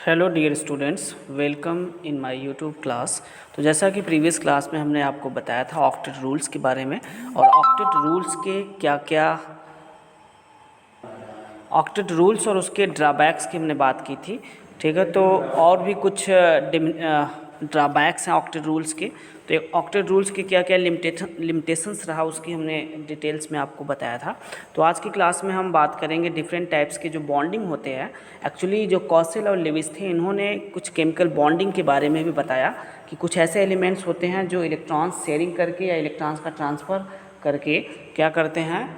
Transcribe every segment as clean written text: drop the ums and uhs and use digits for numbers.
Hello dear students, welcome in my YouTube class. तो जैसा कि प्रीवियस क्लास में हमने आपको बताया था ऑक्टेट रूल्स के बारे में, और ऑक्टेट रूल्स के क्या क्या ऑक्टेट रूल्स और उसके ड्राबैक्स की हमने बात की थी। ठीक है, तो और भी कुछ ड्राबैक्स हैं ऑक्टेट रूल्स के। तो ऑक्टेट रूल्स के क्या क्या लिमिटेशंस रहा उसकी हमने डिटेल्स में आपको बताया था। तो आज की क्लास में हम बात करेंगे डिफरेंट टाइप्स के जो बॉन्डिंग होते हैं। एक्चुअली जो कॉसेल और लेविस थे, इन्होंने कुछ केमिकल बॉन्डिंग के बारे में भी बताया कि कुछ ऐसे एलिमेंट्स होते हैं जो इलेक्ट्रॉन्स शेयरिंग करके या इलेक्ट्रॉन्स का ट्रांसफ़र करके क्या करते हैं,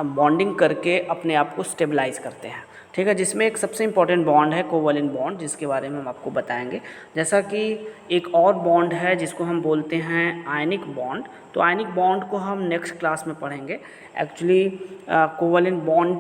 बॉन्डिंग करके अपने आप को स्टेबलाइज करते हैं। ठीक है, जिसमें एक सबसे इम्पॉर्टेंट बॉन्ड है कोवैलेंट बॉन्ड, जिसके बारे में हम आपको बताएंगे। जैसा कि एक और बॉन्ड है जिसको हम बोलते हैं आयनिक बॉन्ड। तो आयनिक बॉन्ड को हम नेक्स्ट क्लास में पढ़ेंगे। एक्चुअली कोवैलेंट बॉन्ड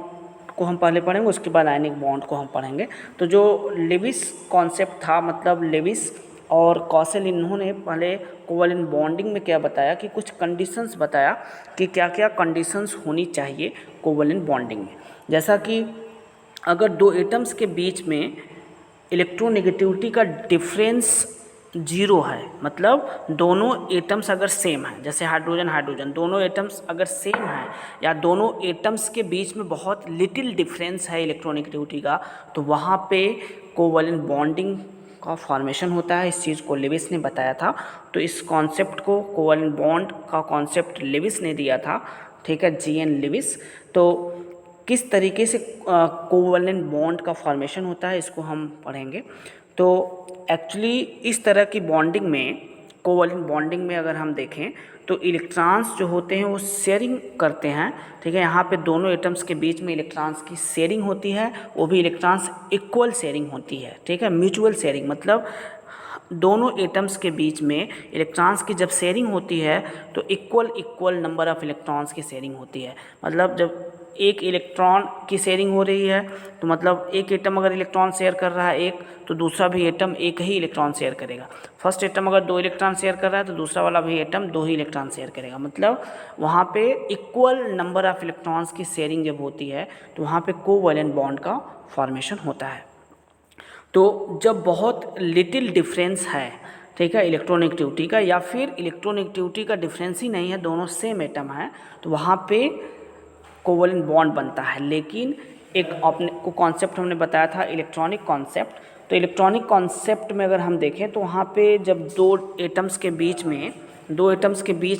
को हम पहले पढ़ेंगे, उसके बाद आयनिक बॉन्ड को हम पढ़ेंगे। तो जो लेविस कॉन्सेप्ट था, मतलब लेविस और कॉसेल, इन्होंने पहले कोवैलेंट बॉन्डिंग में क्या बताया कि कुछ कंडीशंस बताया कि क्या क्या कंडीशंस होनी चाहिए कोवैलेंट बॉन्डिंग में। जैसा कि अगर दो एटम्स के बीच में इलेक्ट्रोनेगेटिविटी का डिफरेंस जीरो है, मतलब दोनों एटम्स अगर सेम हैं, जैसे हाइड्रोजन हाइड्रोजन, दोनों एटम्स अगर सेम हैं या दोनों एटम्स के बीच में बहुत लिटिल डिफरेंस है इलेक्ट्रोनेगेटिविटी का, तो वहाँ पे कोवैलेंट बॉन्डिंग का फॉर्मेशन होता है। इस चीज़ को लेविस ने बताया था। तो इस कॉन्सेप्ट को, कोवैलेंट बॉन्ड का कॉन्सेप्ट लेविस ने दिया था। ठीक है, जी.एन. लेविस। तो किस तरीके से कोवैलेंट बॉन्ड का फॉर्मेशन होता है, इसको हम पढ़ेंगे। तो एक्चुअली इस तरह की बॉन्डिंग में, कोवैलेंट बॉन्डिंग में अगर हम देखें तो इलेक्ट्रॉन्स जो होते हैं वो शेयरिंग करते हैं। ठीक है, यहाँ पे दोनों एटम्स के बीच में इलेक्ट्रॉन्स की शेयरिंग होती है, वो भी इलेक्ट्रॉन्स इक्वल शेयरिंग होती है। ठीक है, म्यूचुअल शेयरिंग, मतलब दोनों एटम्स के बीच में इलेक्ट्रॉन्स की जब शेयरिंग होती है तो इक्वल नंबर ऑफ इलेक्ट्रॉन्स की शेयरिंग होती है। मतलब जब एक इलेक्ट्रॉन की शेयरिंग हो रही है तो मतलब एक एटम अगर इलेक्ट्रॉन शेयर कर रहा है एक, तो दूसरा भी एटम एक ही इलेक्ट्रॉन शेयर करेगा। फर्स्ट एटम अगर 2 इलेक्ट्रॉन शेयर कर रहा है तो दूसरा वाला भी एटम 2 ही इलेक्ट्रॉन शेयर करेगा। मतलब वहाँ पे इक्वल नंबर ऑफ इलेक्ट्रॉन्स की शेयरिंग जब होती है तो वहाँ पे कोवैलेंट बॉन्ड का फॉर्मेशन होता है। तो जब बहुत लिटिल डिफरेंस है, ठीक है, इलेक्ट्रोनेगेटिविटी का, या फिर इलेक्ट्रोनेगेटिविटी का डिफरेंस ही नहीं है, दोनों सेम एटम है, तो वहाँ पे कोवैलेंट बॉन्ड बनता है। लेकिन एक अपने को कॉन्सेप्ट हमने बताया था, इलेक्ट्रॉनिक कॉन्सेप्ट। तो इलेक्ट्रॉनिक कॉन्सेप्ट में अगर हम देखें तो वहाँ पे जब दो एटम्स के बीच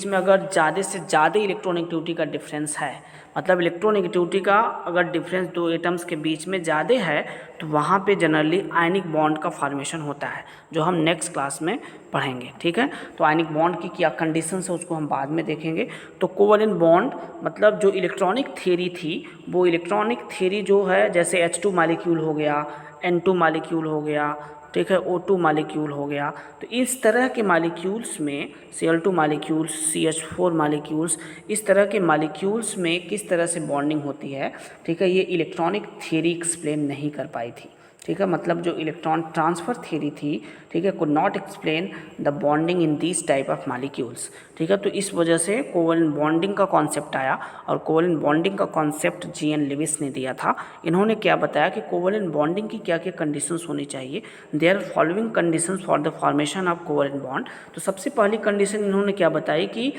में अगर ज़्यादा से ज़्यादा इलेक्ट्रोनेगेटिविटी का डिफरेंस है, मतलब इलेक्ट्रोनेगेटिविटी का अगर डिफरेंस दो एटम्स के बीच में ज़्यादा है, तो वहाँ पे जनरली आयनिक बॉन्ड का फॉर्मेशन होता है, जो हम नेक्स्ट क्लास में पढ़ेंगे। ठीक है, तो आयनिक बॉन्ड की क्या कंडीशंस है उसको हम बाद में देखेंगे। तो कोवैलेंट बॉन्ड मतलब जो इलेक्ट्रॉनिक थ्योरी थी, वो इलेक्ट्रॉनिक थ्योरी जो है, जैसे H2 मालिक्यूल हो गया, N2 मालिक्यूल हो गया, ठीक है, O2 मालिक्यूल हो गया, तो इस तरह के मालिक्यूल्स में Cl2 मालिक्यूल्स, CH4 मालिक्यूल्स, इस तरह के मालिक्यूल्स में किस तरह से बॉन्डिंग होती है, ठीक है, ये इलेक्ट्रॉनिक थ्योरी एक्सप्लेन नहीं कर पाई थी। ठीक है, मतलब जो इलेक्ट्रॉन ट्रांसफ़र थ्योरी थी, ठीक है, could not explain the bonding in this type of molecules. ठीक है, तो इस वजह से कोवैलेंट बॉन्डिंग का कॉन्सेप्ट आया, और कोवैलेंट बॉन्डिंग का कॉन्सेप्ट जी.एन. लेविस ने दिया था। इन्होंने क्या बताया कि कोवैलेंट बॉन्डिंग की क्या क्या कंडीशंस होनी चाहिए। There following conditions for the formation of covalent bond. तो सबसे पहली कंडीशन इन्होंने क्या बताई कि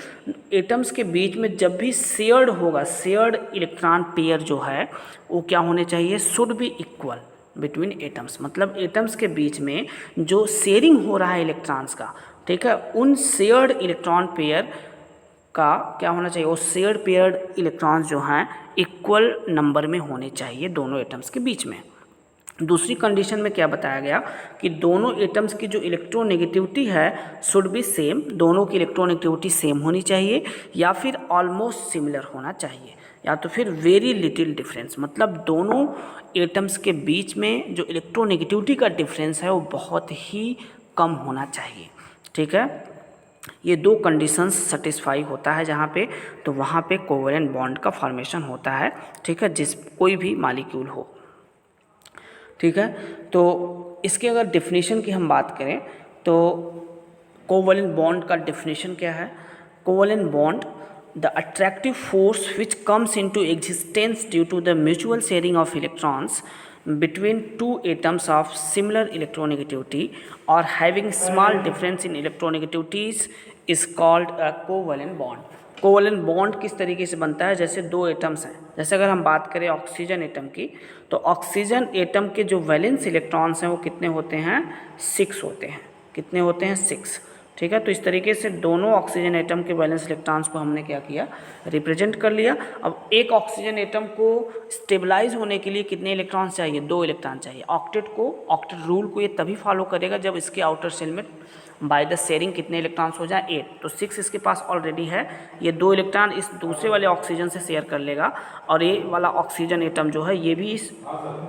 एटम्स के बीच में जब भी शेयर्ड होगा, शेयर्ड इलेक्ट्रॉन पेयर जो है वो क्या होने चाहिए, should be equal between atoms. मतलब एटम्स के बीच में जो शेयरिंग हो रहा है इलेक्ट्रॉन्स का, ठीक है, उन शेयर्ड इलेक्ट्रॉन पेयर का क्या होना चाहिए, वो शेयर्ड पेयर्ड इलेक्ट्रॉन्स जो हैं इक्वल नंबर में होने चाहिए दोनों एटम्स के बीच में। दूसरी कंडीशन में क्या बताया गया कि दोनों एटम्स की जो इलेक्ट्रोनेगेटिविटी है शुड बी सेम, दोनों की इलेक्ट्रोनेगेटिविटी सेम होनी चाहिए, या फिर ऑलमोस्ट सिमिलर होना चाहिए, या तो फिर वेरी लिटिल डिफरेंस, मतलब दोनों एटम्स के बीच में जो इलेक्ट्रोनेगेटिविटी का डिफरेंस है वो बहुत ही कम होना चाहिए। ठीक है, ये दो कंडीशंस सेटिस्फाई होता है जहाँ पे, तो वहाँ पे कोवैलेंट बॉन्ड का फॉर्मेशन होता है। ठीक है, जिस कोई भी मॉलिक्यूल हो। ठीक है, तो इसके अगर डेफिनेशन की हम बात करें तो कोवैलेंट बॉन्ड का डेफिनेशन क्या है। Covalent bond, the attractive force which comes into existence due to the mutual sharing of electrons between two atoms of similar electronegativity or having small difference in electronegativities is called a covalent bond। Covalent bond किस तरीके से बनता है, जैसे दो atoms हैं, जैसे अगर हम बात करें ऑक्सीजन एटम की, तो ऑक्सीजन एटम के जो वैलेंस इलेक्ट्रॉन्स हैं वो कितने होते हैं, 6 होते हैं। कितने होते हैं, 6। ठीक है, तो इस तरीके से दोनों ऑक्सीजन एटम के वैलेंस इलेक्ट्रॉन्स को हमने क्या किया, रिप्रेजेंट कर लिया। अब एक ऑक्सीजन एटम को स्टेबलाइज होने के लिए कितने इलेक्ट्रॉन्स चाहिए, 2 इलेक्ट्रॉन चाहिए। ऑक्टेट रूल को ये तभी फॉलो करेगा जब इसके आउटर शेल में बाय द शेयरिंग कितने इलेक्ट्रॉन्स हो जाए, 8। तो 6 इसके पास ऑलरेडी है, ये 2 इलेक्ट्रॉन इस दूसरे वाले ऑक्सीजन से शेयर कर लेगा, और ये वाला ऑक्सीजन एटम जो है ये भी इस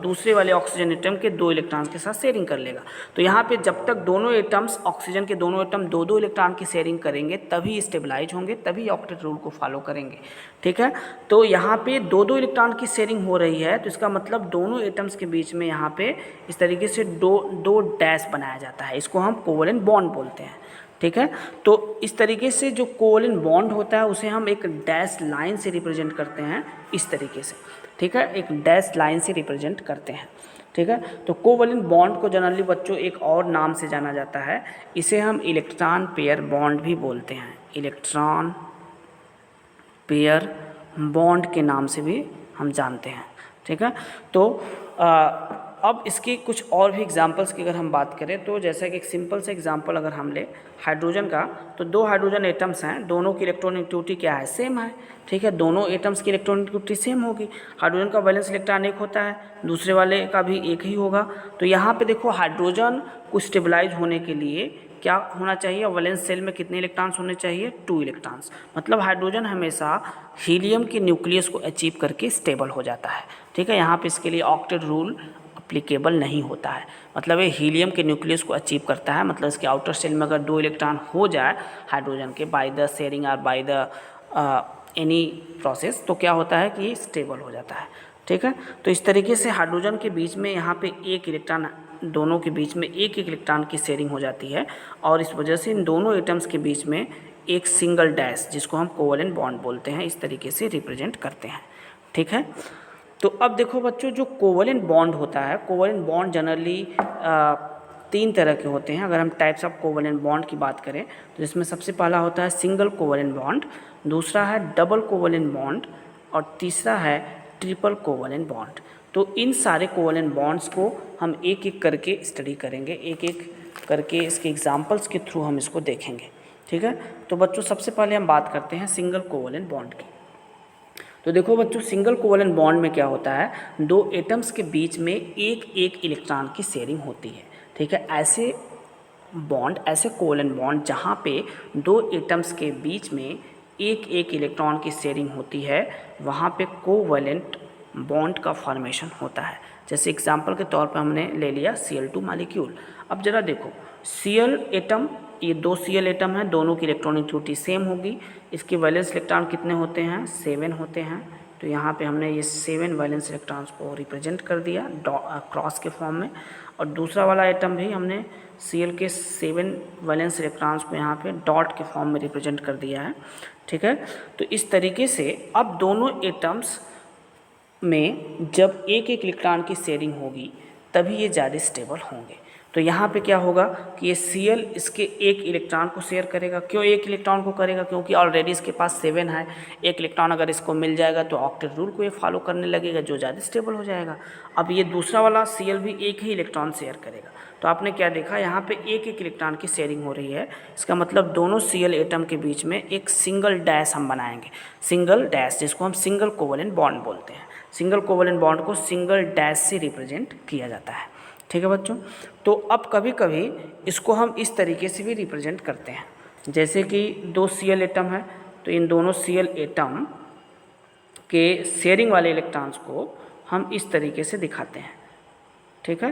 दूसरे वाले ऑक्सीजन एटम के 2 इलेक्ट्रॉन के साथ शेयरिंग कर लेगा। तो यहाँ पे जब तक दोनों एटम्स, ऑक्सीजन के दोनों एटम 2-2 इलेक्ट्रॉन की शेयरिंग करेंगे तभी स्टेबलाइज होंगे, तभी ऑक्टेट रूल को फॉलो करेंगे। ठीक है, तो यहाँ पे 2-2 इलेक्ट्रॉन की शेयरिंग हो रही है, तो इसका मतलब दोनों एटम्स के बीच में यहाँ पे इस तरीके से दो डैश बनाया जाता है, इसको हम कोवलेंट बॉन्ड बोलते हैं। ठीक है, तो इस तरीके से जो कोवलेंट बॉन्ड होता है उसे हम एक डैश लाइन से रिप्रेजेंट करते हैं, इस तरीके से। ठीक है, एक डैश लाइन से रिप्रेजेंट करते हैं। ठीक है, तो कोवलेंट बॉन्ड को जनरली बच्चों एक और नाम से जाना जाता है, इसे हम इलेक्ट्रॉन पेयर बॉन्ड भी बोलते हैं। इलेक्ट्रॉन पेयर बॉन्ड के नाम से भी हम जानते हैं। ठीक है, तो अब इसके कुछ और भी एग्जांपल्स की अगर हम बात करें, तो जैसा कि एक सिंपल सा एग्जांपल अगर हम ले हाइड्रोजन का, तो 2 हाइड्रोजन एटम्स हैं, दोनों की इलेक्ट्रॉनिक क्या है, सेम है। ठीक है, दोनों एटम्स की इलेक्ट्रॉनिक सेम होगी। हाइड्रोजन का वैलेंस इलेक्ट्रॉन 1 होता है, दूसरे वाले का भी 1 ही होगा। तो यहाँ पे देखो हाइड्रोजन को स्टेबलाइज होने के लिए क्या होना चाहिए, वैलेंस सेल में कितने इलेक्ट्रॉन्स होने चाहिए, 2 इलेक्ट्रॉन्स। मतलब हाइड्रोजन हमेशा हीलियम के न्यूक्लियस को अचीव करके स्टेबल हो जाता है। ठीक है, यहाँ पे इसके लिए ऑक्टेट रूल अप्लीकेबल नहीं होता है, मतलब ये हीलियम के न्यूक्लियस को अचीव करता है, मतलब इसके आउटर शेल में अगर 2 इलेक्ट्रॉन हो जाए हाइड्रोजन के बाय द शेयरिंग और बाय द एनी प्रोसेस, तो क्या होता है कि स्टेबल हो जाता है। ठीक है, तो इस तरीके से हाइड्रोजन के बीच में यहाँ पे 1 इलेक्ट्रॉन, दोनों के बीच में 1-1 इलेक्ट्रॉन की शेयरिंग हो जाती है, और इस वजह से इन दोनों एटम्स के बीच में एक सिंगल डैश, जिसको हम कोवलेंट बॉन्ड बोलते हैं, इस तरीके से रिप्रेजेंट करते हैं। ठीक है, तो अब देखो बच्चों, जो कोवलेंट बॉन्ड होता है, कोवलेंट बॉन्ड जनरली 3 तरह के होते हैं। अगर हम टाइप्स ऑफ कोवलेंट बॉन्ड की बात करें, तो इसमें सबसे पहला होता है सिंगल कोवलेंट बॉन्ड, दूसरा है डबल कोवलेंट बॉन्ड, और तीसरा है ट्रिपल कोवलेंट बॉन्ड। तो इन सारे कोवलेंट बॉन्ड्स को हम एक एक करके स्टडी करेंगे, एक एक करके इसके एग्जाम्पल्स के थ्रू हम इसको देखेंगे। ठीक है, तो बच्चों सबसे पहले हम बात करते हैं सिंगल कोवलेंट बॉन्ड की। तो देखो बच्चों, सिंगल कोवलेंट बॉन्ड में क्या होता है, 2 एटम्स के बीच में 1-1 इलेक्ट्रॉन की शेयरिंग होती है। ठीक है, ऐसे कोवलेंट बॉन्ड जहाँ पे 2 एटम्स के बीच में 1-1 इलेक्ट्रॉन की शेयरिंग होती है, वहाँ पे कोवलेंट बॉन्ड का फॉर्मेशन होता है। जैसे एग्जांपल के तौर पर हमने ले लिया Cl2 मॉलिक्यूल। अब जरा देखो, Cl एटम, ये 2 Cl एटम हैं, दोनों की इलेक्ट्रॉनिक सेम होगी। इसके वैलेंस इलेक्ट्रॉन कितने होते हैं, 7 होते हैं। तो यहाँ पे हमने ये 7 वैलेंस इलेक्ट्रॉन्स को रिप्रेजेंट कर दिया क्रॉस के फॉर्म में, और दूसरा वाला एटम भी हमने Cl के 7 वैलेंस इलेक्ट्रॉन्स को यहाँ पे डॉट के फॉर्म में रिप्रेजेंट कर दिया है। ठीक है, तो इस तरीके से अब दोनों एटम्स में जब 1-1 इलेक्ट्रॉन की शेयरिंग होगी तभी ये ज़्यादा स्टेबल होंगे। तो यहाँ पे क्या होगा कि ये Cl इसके 1 इलेक्ट्रॉन को शेयर करेगा। क्यों 1 इलेक्ट्रॉन को करेगा, क्योंकि ऑलरेडी इसके पास 7 है। 1 इलेक्ट्रॉन अगर इसको मिल जाएगा तो ऑक्टेट रूल को ये फॉलो करने लगेगा, जो ज़्यादा स्टेबल हो जाएगा। अब ये दूसरा वाला Cl भी 1 ही इलेक्ट्रॉन शेयर करेगा। तो आपने क्या देखा, यहाँ पे 1-1 इलेक्ट्रॉन की शेयरिंग हो रही है। इसका मतलब दोनों Cl एटम के बीच में एक सिंगल डैश हम बनाएंगे, सिंगल डैश, जिसको हम सिंगल कोवलेंट बॉन्ड बोलते हैं। सिंगल कोवलेंट बॉन्ड को सिंगल डैश से रिप्रेजेंट किया जाता है। ठीक है बच्चों, तो अब कभी कभी इसको हम इस तरीके से भी रिप्रेजेंट करते हैं, जैसे कि 2 Cl एटम है, तो इन दोनों Cl एटम के शेयरिंग वाले इलेक्ट्रॉन्स को हम इस तरीके से दिखाते हैं। ठीक है,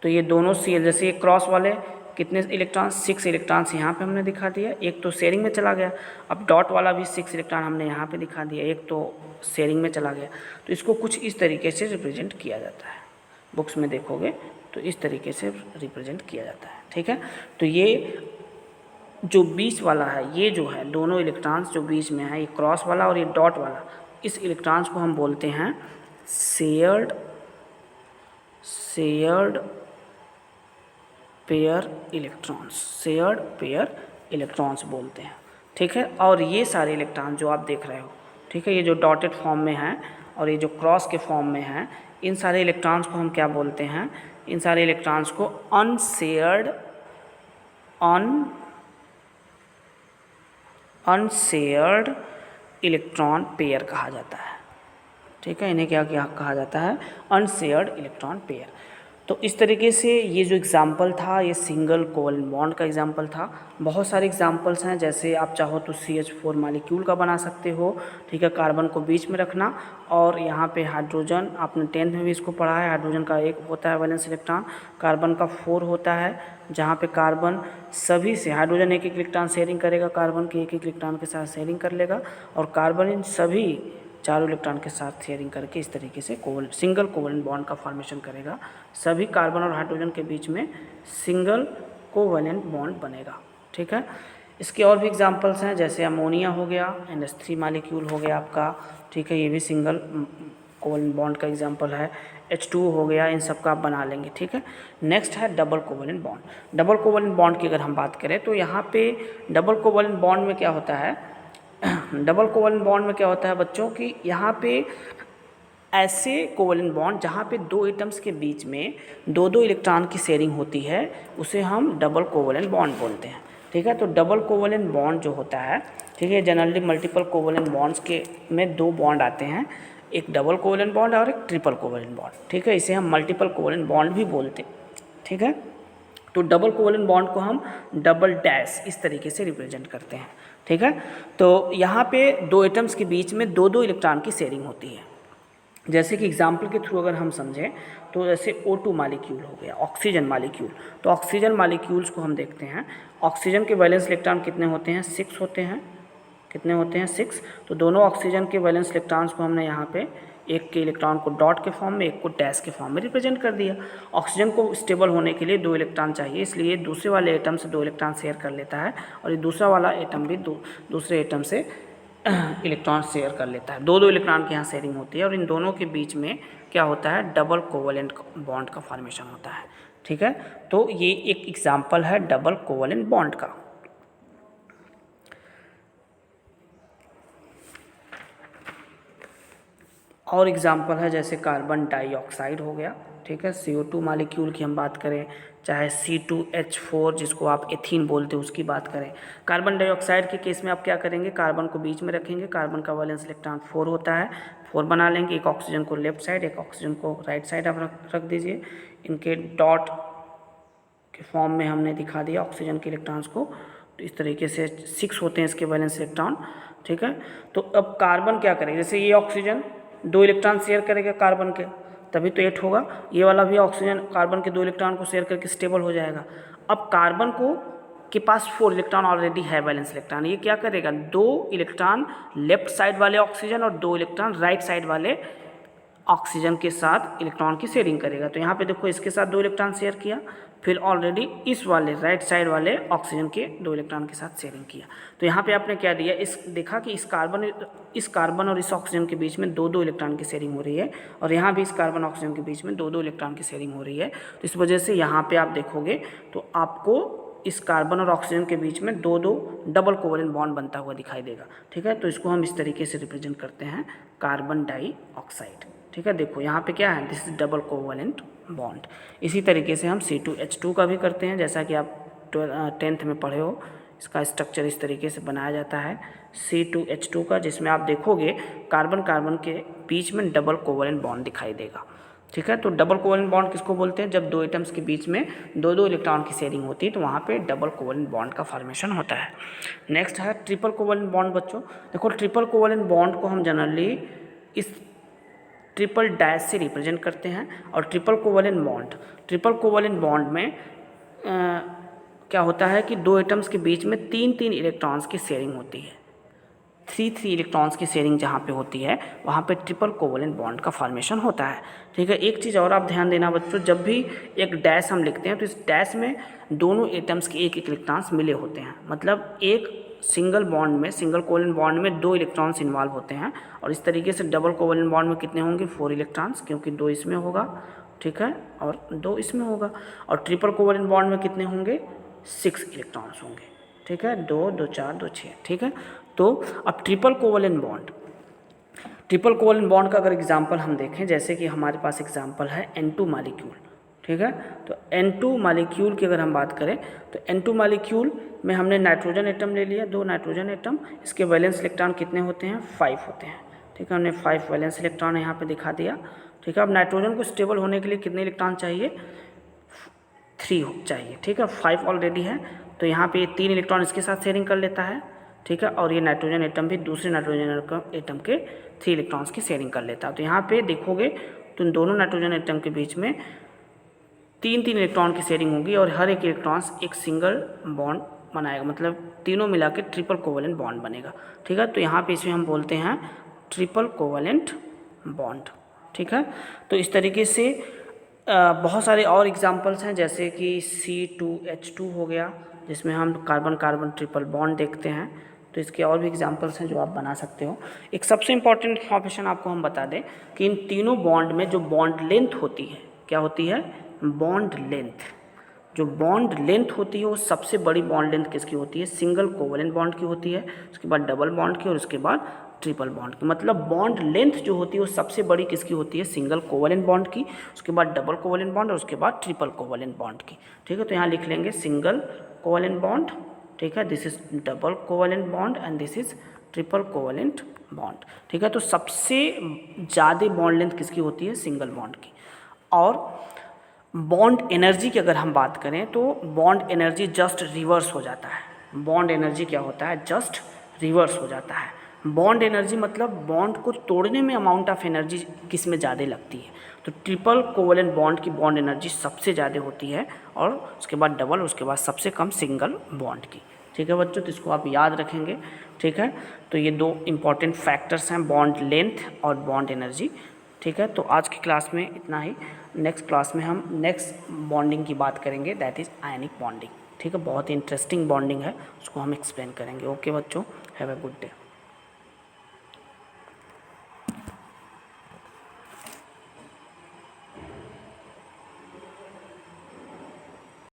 तो ये दोनों Cl, जैसे ये क्रॉस वाले कितने इलेक्ट्रॉन्स, 6 इलेक्ट्रॉन्स यहाँ पे हमने दिखा दिया, एक तो शेयरिंग में चला गया। अब डॉट वाला भी 6 इलेक्ट्रॉन हमने यहाँ पे दिखा दिया, एक तो शेयरिंग में चला गया। तो इसको कुछ इस तरीके से रिप्रेजेंट किया जाता है, बुक्स में देखोगे तो इस तरीके से रिप्रेजेंट किया जाता है। ठीक है, तो ये जो बीच वाला है, ये जो है दोनों इलेक्ट्रॉन्स जो बीच में है, ये क्रॉस वाला और ये डॉट वाला, इस इलेक्ट्रॉन्स को हम बोलते हैं shared pair electrons, shared pair electrons बोलते हैं, ठीक है। और ये सारे इलेक्ट्रॉन जो आप देख रहे हो, ठीक है, ये जो डॉटेड फॉर्म में हैं और ये जो क्रॉस के फॉर्म में हैं, इन सारे इलेक्ट्रॉन्स को हम क्या बोलते हैं? इन सारे इलेक्ट्रॉन्स को अनशेयर्ड इलेक्ट्रॉन पेयर कहा जाता है, ठीक है। इन्हें क्या क्या कहा जाता है? Unshared electron pair. तो इस तरीके से ये जो एग्ज़ाम्पल था, ये सिंगल कोवलेंट बॉन्ड का एग्ज़ाम्पल था। बहुत सारे एग्ज़ाम्पल्स हैं, जैसे आप चाहो तो CH4 मॉलिक्यूल का बना सकते हो, ठीक है, कार्बन को बीच में रखना, और यहाँ पे हाइड्रोजन, आपने 10th में भी इसको पढ़ा है, हाइड्रोजन का 1 होता है वैलेंस इलेक्ट्रॉन, कार्बन का 4 होता है, जहाँ पे कार्बन सभी से, हाइड्रोजन एक एक इलेक्ट्रॉन शेयरिंग करेगा, कार्बन के एक एक इलेक्ट्रॉन के साथ शेयरिंग कर लेगा, और कार्बन इन सभी चारों इलेक्ट्रॉन के साथ शेयरिंग करके इस तरीके से सिंगल कोवलेंट बॉन्ड का फॉर्मेशन करेगा। सभी कार्बन और हाइड्रोजन के बीच में सिंगल कोवलेंट बॉन्ड बनेगा, ठीक है। इसके और भी एग्जांपल्स हैं, जैसे अमोनिया हो गया, NH3 मॉलिक्यूल हो गया आपका, ठीक है, ये भी सिंगल कोवलेंट बॉन्ड का एग्जांपल है। H2 हो गया, इन सब का आप बना लेंगे, ठीक है। नेक्स्ट है double covalent bond. Double covalent bond की अगर हम बात करें तो यहाँ पे डबल कोवलेंट बॉन्ड में क्या होता है? डबल कोवलेंट बॉन्ड में क्या होता है बच्चों कि यहाँ पे ऐसे कोवलेंट बॉन्ड जहाँ पे दो एटम्स के बीच में दो दो इलेक्ट्रॉन की शेयरिंग होती है, उसे हम डबल कोवलेंट बॉन्ड बोलते हैं, ठीक है। तो डबल कोवलेंट बॉन्ड जो होता है, ठीक है, जनरली मल्टीपल कोवलेंट बॉन्ड्स के में 2 बॉन्ड आते हैं, एक डबल कोवलेंट बॉन्ड और एक ट्रिपल कोवलेंट बॉन्ड, ठीक है। इसे हम मल्टीपल कोवलेंट बॉन्ड भी बोलते हैं, ठीक है। तो डबल कोवलेंट बॉन्ड को हम डबल डैश इस तरीके से रिप्रेजेंट करते हैं, ठीक है। तो यहाँ पे दो एटम्स के बीच में दो दो इलेक्ट्रॉन की शेयरिंग होती है। जैसे कि एग्जाम्पल के थ्रू अगर हम समझें तो जैसे O2 मॉलिक्यूल हो गया, ऑक्सीजन मॉलिक्यूल, तो ऑक्सीजन मॉलिक्यूल्स को हम देखते हैं, ऑक्सीजन के वैलेंस इलेक्ट्रॉन कितने होते हैं? 6 होते हैं। कितने होते हैं? 6। तो दोनों ऑक्सीजन के वैलेंस इलेक्ट्रॉन्स को हमने यहाँ पे एक के इलेक्ट्रॉन को डॉट के फॉर्म में, एक को डैश के फॉर्म में रिप्रेजेंट कर दिया। ऑक्सीजन को स्टेबल होने के लिए 2 इलेक्ट्रॉन चाहिए, इसलिए दूसरे वाले एटम से 2 इलेक्ट्रॉन शेयर कर लेता है, और ये दूसरा वाला एटम भी दूसरे एटम से इलेक्ट्रॉन शेयर कर लेता है। 2 इलेक्ट्रॉन की यहाँ शेयरिंग होती है, और इन दोनों के बीच में क्या होता है? डबल कोवलेंट बॉन्ड का फॉर्मेशन होता है, ठीक है। तो ये एक एग्जाम्पल है डबल कोवलेंट बॉन्ड का। और एग्जाम्पल है जैसे कार्बन डाइऑक्साइड हो गया, ठीक है, CO2 मॉलिक्यूल की हम बात करें, चाहे C2H4 जिसको आप एथीन बोलते हैं उसकी बात करें। कार्बन डाइऑक्साइड के केस में आप क्या करेंगे? कार्बन को बीच में रखेंगे, कार्बन का वैलेंस इलेक्ट्रॉन 4 होता है, 4 बना लेंगे, एक ऑक्सीजन को लेफ्ट साइड, एक ऑक्सीजन को राइट साइड आप रख दीजिए। इनके डॉट के फॉर्म में हमने दिखा दिया ऑक्सीजन के इलेक्ट्रॉन्स को, तो इस तरीके से 6 होते हैं इसके वैलेंस इलेक्ट्रॉन, ठीक है। तो अब कार्बन क्या करेगा? जैसे ये ऑक्सीजन 2 इलेक्ट्रॉन शेयर करेगा कार्बन के, तभी तो 8 होगा। ये वाला भी ऑक्सीजन कार्बन के 2 इलेक्ट्रॉन को शेयर करके स्टेबल हो जाएगा। अब कार्बन को के पास 4 इलेक्ट्रॉन ऑलरेडी है वैलेंस इलेक्ट्रॉन, ये क्या करेगा? 2 इलेक्ट्रॉन लेफ्ट साइड वाले ऑक्सीजन और 2 इलेक्ट्रॉन राइट साइड वाले ऑक्सीजन के साथ इलेक्ट्रॉन की शेयरिंग करेगा। तो यहाँ पे देखो इसके साथ 2 इलेक्ट्रॉन शेयर किया, फिर ऑलरेडी इस वाले राइट साइड वाले ऑक्सीजन के 2 इलेक्ट्रॉन के साथ शेयरिंग किया। तो यहाँ पे आपने क्या दिया? देखा कि इस कार्बन और इस ऑक्सीजन के बीच में 2 इलेक्ट्रॉन की शेयरिंग हो रही है, और यहाँ भी इस कार्बन ऑक्सीजन के बीच में 2 इलेक्ट्रॉन की शेयरिंग हो रही है। तो इस वजह से यहाँ पे आप देखोगे तो आपको इस कार्बन और ऑक्सीजन के बीच में 2 डबल कोवलेंट बॉन्ड बनता हुआ दिखाई देगा, ठीक है। तो इसको हम इस तरीके से रिप्रेजेंट करते हैं कार्बन डाइऑक्साइड, ठीक है। देखो यहाँ पे क्या है? This is double covalent bond. इसी तरीके से हम C2H2 का भी करते हैं, जैसा कि आप 10th में पढ़े हो। इसका स्ट्रक्चर इस तरीके से बनाया जाता है C2H2 का, जिसमें आप देखोगे कार्बन के बीच में डबल कोवलेंट बॉन्ड दिखाई देगा, ठीक है। तो डबल कोवलेंट बॉन्ड किसको बोलते हैं? जब 2 एटम्स के बीच में 2 इलेक्ट्रॉन की शेयरिंग होती है, तो वहाँ पे डबल कोवलेंट बॉन्ड का फॉर्मेशन होता है। नेक्स्ट है ट्रिपल कोवलेंट बॉन्ड। बच्चों देखो, ट्रिपल कोवलेंट बॉन्ड को हम जनरली इस ट्रिपल डैश से रिप्रेजेंट करते हैं। और ट्रिपल कोवलेंट बॉन्ड में क्या होता है कि 2 एटम्स के बीच में 3 इलेक्ट्रॉन्स की शेयरिंग होती है। 3 इलेक्ट्रॉन्स की शेयरिंग जहाँ पे होती है वहाँ पे ट्रिपल कोवलेंट बॉन्ड का फॉर्मेशन होता है, ठीक है। एक चीज़ और आप ध्यान देना बच्चों, जब भी एक डैश हम लिखते हैं तो इस डैश में दोनों एटम्स के एक इलेक्ट्रॉन्स मिले होते हैं, मतलब एक सिंगल कोवलेंट बॉन्ड में 2 इलेक्ट्रॉन्स इन्वॉल्व होते हैं। और इस तरीके से डबल कोवलेंट बॉन्ड में कितने होंगे? 4 इलेक्ट्रॉन्स, क्योंकि 2 इसमें होगा, ठीक है, और 2 इसमें होगा। और ट्रिपल कोवलेंट बॉन्ड में कितने होंगे, 6 इलेक्ट्रॉन्स होंगे, ठीक है, 2 2 4 2 6, ठीक है। तो अब ट्रिपल कोवलेंट बॉन्ड का अगर एग्जाम्पल हम देखें, जैसे कि हमारे पास एग्जाम्पल है N2 मालिक्यूल, ठीक है। तो N2 मालिक्यूल की अगर हम बात करें तो N2 मालिक्यूल में हमने नाइट्रोजन एटम ले लिया, 2 नाइट्रोजन एटम, इसके वैलेंस इलेक्ट्रॉन कितने होते हैं, 5 होते हैं, ठीक है। हमने 5 वैलेंस इलेक्ट्रॉन यहाँ पे दिखा दिया, ठीक है। अब नाइट्रोजन को स्टेबल होने के लिए कितने इलेक्ट्रॉन चाहिए, 3 चाहिए, ठीक है। 5 ऑलरेडी है, तो यहाँ पे 3 इलेक्ट्रॉन इसके साथ शेयरिंग कर लेता है, ठीक है। और ये नाइट्रोजन एटम भी दूसरे नाइट्रोजन एटम के 3 इलेक्ट्रॉन्स की शेयरिंग कर लेता है। तो यहाँ पे देखोगे तो इन दोनों नाइट्रोजन एटम के बीच में 3 इलेक्ट्रॉन की शेयरिंग होगी और हर एक इलेक्ट्रॉन्स एक सिंगल बॉन्ड बनाएगा, मतलब तीनों मिला के ट्रिपल कोवलेंट बॉन्ड बनेगा, ठीक है। तो यहाँ पे इसमें हम बोलते हैं ट्रिपल कोवलेंट बॉन्ड, ठीक है। तो इस तरीके से बहुत सारे और एग्जांपल्स हैं, जैसे कि C2H2 हो गया, जिसमें हम कार्बन कार्बन ट्रिपल बॉन्ड देखते हैं। तो इसके और भी एग्जांपल्स हैं जो आप बना सकते हो। एक सबसे इम्पॉर्टेंट इन्फॉर्मेशन आपको हम बता दें कि इन तीनों बॉन्ड में जो बॉन्ड लेंथ होती है, क्या होती है, बॉन्ड लेंथ। जो बॉन्ड लेंथ होती है वो सबसे बड़ी बॉन्ड लेंथ किसकी होती है, सिंगल कोवलेंट बॉन्ड की होती है, उसके बाद डबल बॉन्ड की और उसके बाद ट्रिपल बॉन्ड की। मतलब बॉन्ड लेंथ जो होती है वो सबसे बड़ी किसकी होती है, सिंगल कोवलेंट बॉन्ड की, उसके बाद डबल कोवलेंट बॉन्ड और उसके बाद ट्रिपल कोवलेंट बॉन्ड की, ठीक है। तो यहाँ लिख लेंगे सिंगल कोवलेंट बॉन्ड, ठीक है, this is double covalent bond and this is triple covalent bond, ठीक है। तो सबसे ज़्यादा बॉन्ड लेंथ किसकी होती है, सिंगल बॉन्ड की। और बॉन्ड एनर्जी की अगर हम बात करें तो बॉन्ड एनर्जी जस्ट रिवर्स हो जाता है। बॉन्ड एनर्जी क्या होता है, जस्ट रिवर्स हो जाता है। बॉन्ड एनर्जी मतलब बॉन्ड को तोड़ने में अमाउंट ऑफ एनर्जी किस में ज़्यादा लगती है, तो ट्रिपल कोवलेंट बॉन्ड की बॉन्ड एनर्जी सबसे ज़्यादा होती है और उसके बाद डबल, उसके बाद सबसे कम सिंगल बॉन्ड की, ठीक है बच्चों। तो इसको आप याद रखेंगे, ठीक है। तो ये 2 इंपॉर्टेंट फैक्टर्स हैं, बॉन्ड लेंथ और बॉन्ड एनर्जी, ठीक है। तो आज की क्लास में इतना ही। नेक्स्ट क्लास में हम नेक्स्ट बॉन्डिंग की बात करेंगे, दैट इज़ आयनिक बॉन्डिंग, ठीक है। बहुत ही इंटरेस्टिंग बॉन्डिंग है, उसको हम एक्सप्लेन करेंगे। ओके बच्चों, हैव अ गुड डे।